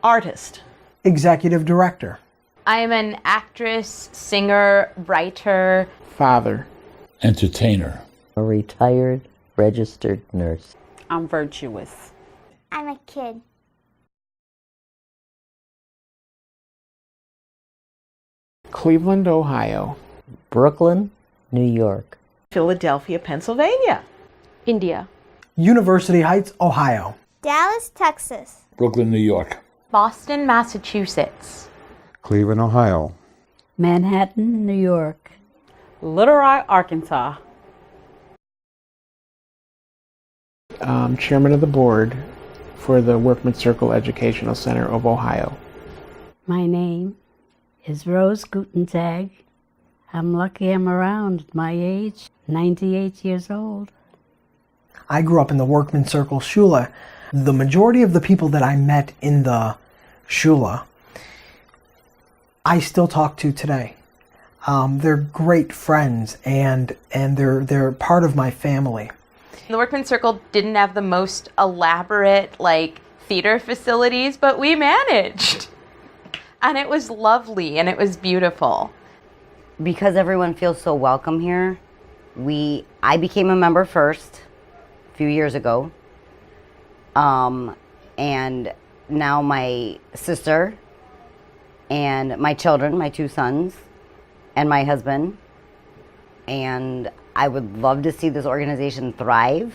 Artist. Executive director. I'm an actress, singer, writer. Father. Entertainer. A retired registered nurse. I'm virtuous. I'm a kid. Cleveland, Ohio. Brooklyn, New York. Philadelphia, Pennsylvania. India. University Heights, Ohio. Dallas, Texas. Brooklyn, New York. Boston, Massachusetts. Cleveland, Ohio. Manhattan, New York. Little Rock, Arkansas. Chairman of the board for the Workman Circle Educational Center of Ohio. My name is Rose Gutentag. I'm lucky I'm around at my age, 98 years old. I grew up in the Workman Circle Shula. The majority of the people that I met in the Shula, I still talk to today. They're great friends, and they're part of my family. The Workman Circle didn't have the most elaborate, theater facilities, but we managed. And it was lovely, and it was beautiful. Because everyone feels so welcome here, I became a member first, a few years ago. And now my sister and my children, my 2 sons, and my husband, and I would love to see this organization thrive.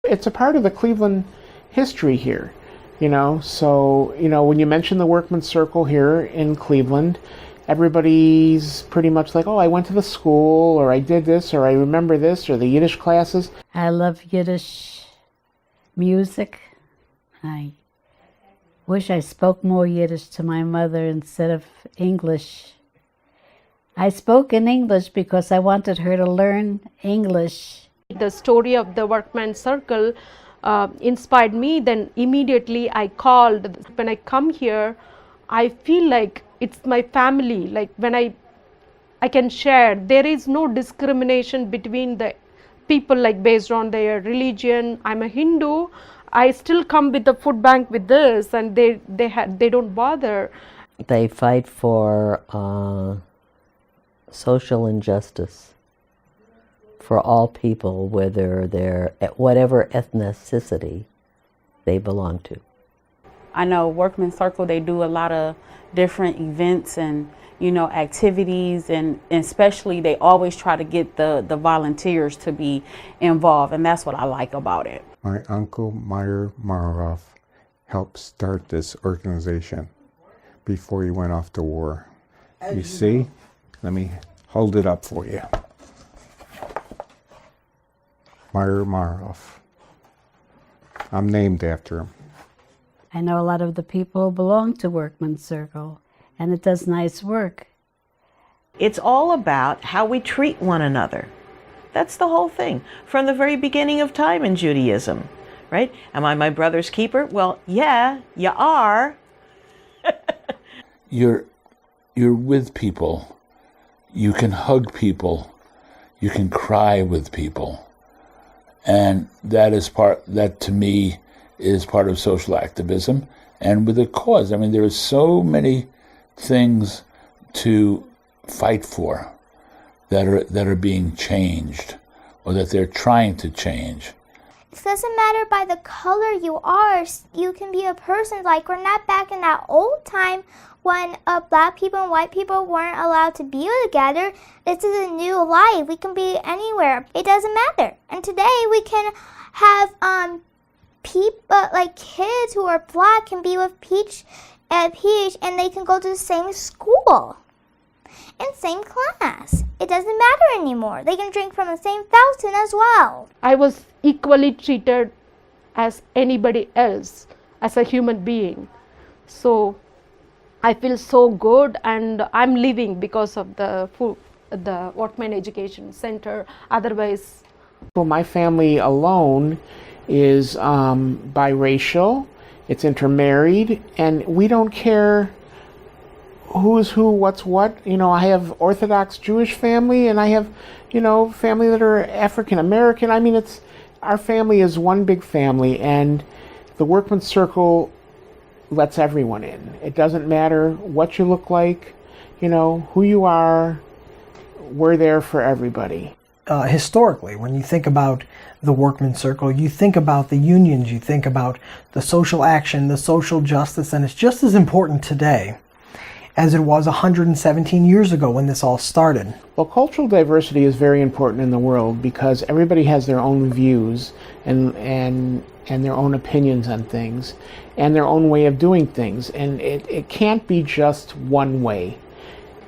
It's a part of the Cleveland history here, so, when you mention the Workman Circle here in Cleveland, everybody's pretty much like, oh, I went to the school, or I did this, or I remember this, or the Yiddish classes. I love Yiddish music. I wish I spoke more Yiddish to my mother instead of English. I spoke in English because I wanted her to learn English. The story of the Workman Circle inspired me. Then immediately I called. When I come here, I feel like it's my family. Like when I can share, there is no discrimination between the people based on their religion. I'm a Hindu. I still come with the food bank with this, and they don't bother. They fight for social injustice for all people, whether they're whatever ethnicity they belong to. I know Workman Circle, they do a lot of different events and activities, and especially they always try to get the volunteers to be involved, and that's what I like about it. My uncle Meyer Maroff helped start this organization before he went off to war. You see? Let me hold it up for you. Meyer Maroff. I'm named after him. I know a lot of the people belong to Workman Circle, and it does nice work. It's all about how we treat one another. That's the whole thing, from the very beginning of time in Judaism, right? Am I my brother's keeper? Well, yeah, you are. You're with people. You can hug people. You can cry with people. And that to me is part of social activism, and with a cause. I mean, there are so many things to fight for that are being changed, or that they're trying to change. It doesn't matter by the color you are. You can be a person. We're not back in that old time when black people and white people weren't allowed to be together. This is a new life. We can be anywhere. It doesn't matter. And today we can have people kids who are black can be with Peach, and they can go to the same school and same class. It doesn't matter anymore. They can drink from the same fountain as well. I was equally treated as anybody else, as a human being. So I feel so good, and I'm living because of the Workmen Education Center. Otherwise, Well, my family alone is biracial, it's intermarried, and we don't care who's who, what's what. I have Orthodox Jewish family, and I have, family that are African American. I mean, our family is one big family, and the Workmen Circle lets everyone in. It doesn't matter what you look like, who you are. We're there for everybody. Historically, when you think about the Workmen Circle, you think about the unions, you think about the social action, the social justice, and it's just as important today as it was 117 years ago when this all started. Well, cultural diversity is very important in the world because everybody has their own views and their own opinions on things and their own way of doing things, and it can't be just one way.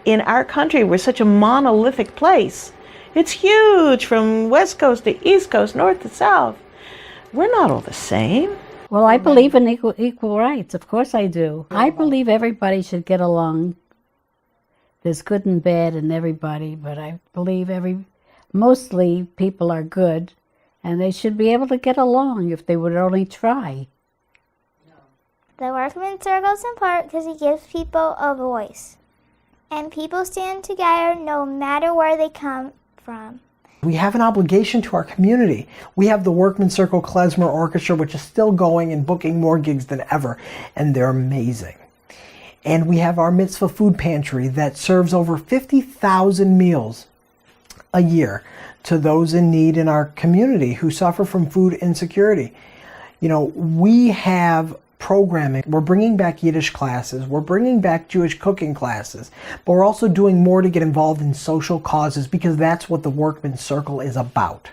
In our country, we're such a monolithic place. It's huge from West Coast to East Coast, North to South. We're not all the same. Well, I believe in equal rights. Of course I do. I believe everybody should get along. There's good and bad in everybody, but I believe mostly people are good, and they should be able to get along if they would only try. The Workmen Circle is important because it gives people a voice. And people stand together no matter where they come from. We have an obligation to our community. We have the Workmen Circle Klezmer Orchestra, which is still going and booking more gigs than ever, and they're amazing. And we have our Mitzvah Food Pantry that serves over 50,000 meals a year to those in need in our community who suffer from food insecurity. We have programming. We're bringing back Yiddish classes. We're bringing back Jewish cooking classes. But we're also doing more to get involved in social causes because that's what the Workmen Circle is about.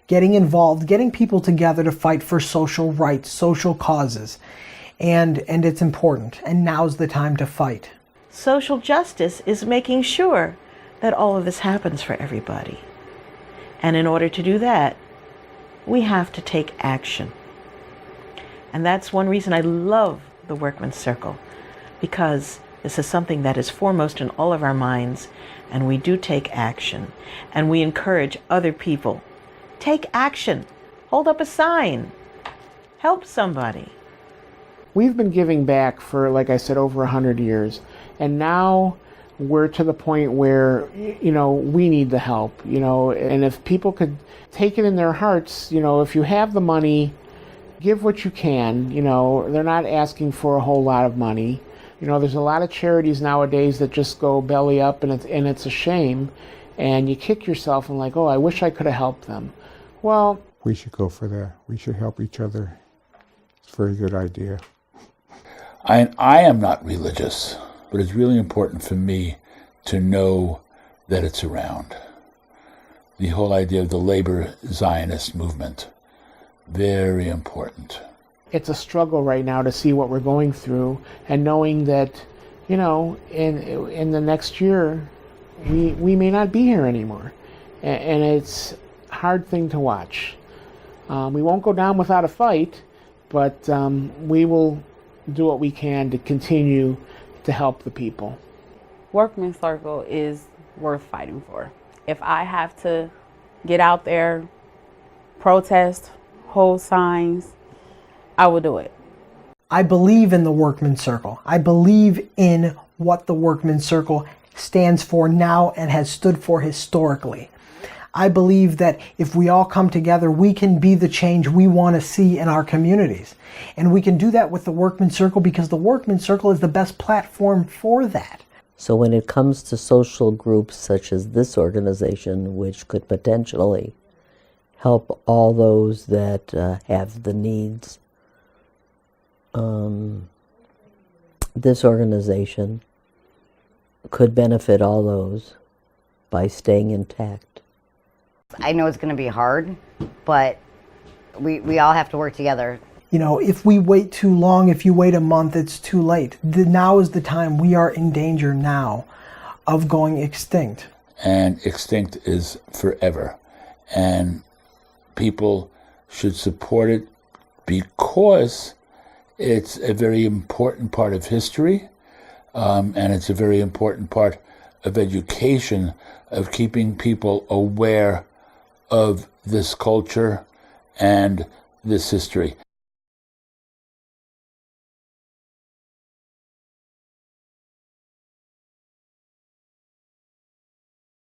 Getting involved, getting people together to fight for social rights, social causes. And it's important. And now's the time to fight. Social justice is making sure that all of this happens for everybody. And in order to do that, we have to take action. And that's one reason I love the Workmen Circle, because this is something that is foremost in all of our minds, and we do take action, and we encourage other people. Take action. Hold up a sign. Help somebody. We've been giving back for, like I said, over 100 years, and now we're to the point where, we need the help, and if people could take it in their hearts, if you have the money, give what you can. They're not asking for a whole lot of money. There's a lot of charities nowadays that just go belly up, and it's a shame, and you kick yourself and like, oh, I wish I could have helped them. Well, we should go for that. We should help each other. It's a very good idea. I am not religious, but it's really important for me to know that it's around. The whole idea of the labor Zionist movement. Very important. It's a struggle right now to see what we're going through and knowing that, in the next year, we may not be here anymore. And it's a hard thing to watch. We won't go down without a fight, but we will do what we can to continue to help the people. Workmen Circle is worth fighting for. If I have to get out there, protest, hold signs, I will do it. I believe in the Workmen Circle. I believe in what the Workmen Circle stands for now and has stood for historically. I believe that if we all come together, we can be the change we want to see in our communities. And we can do that with the Workmen Circle because the Workmen Circle is the best platform for that. So when it comes to social groups such as this organization, which could potentially help all those that have the needs, this organization could benefit all those by staying intact. I know it's going to be hard, but we all have to work together. If we wait too long, if you wait a month, it's too late. Now is the time. We are in danger now of going extinct. And extinct is forever. And people should support it because it's a very important part of history, and it's a very important part of education, of keeping people aware of this culture and this history.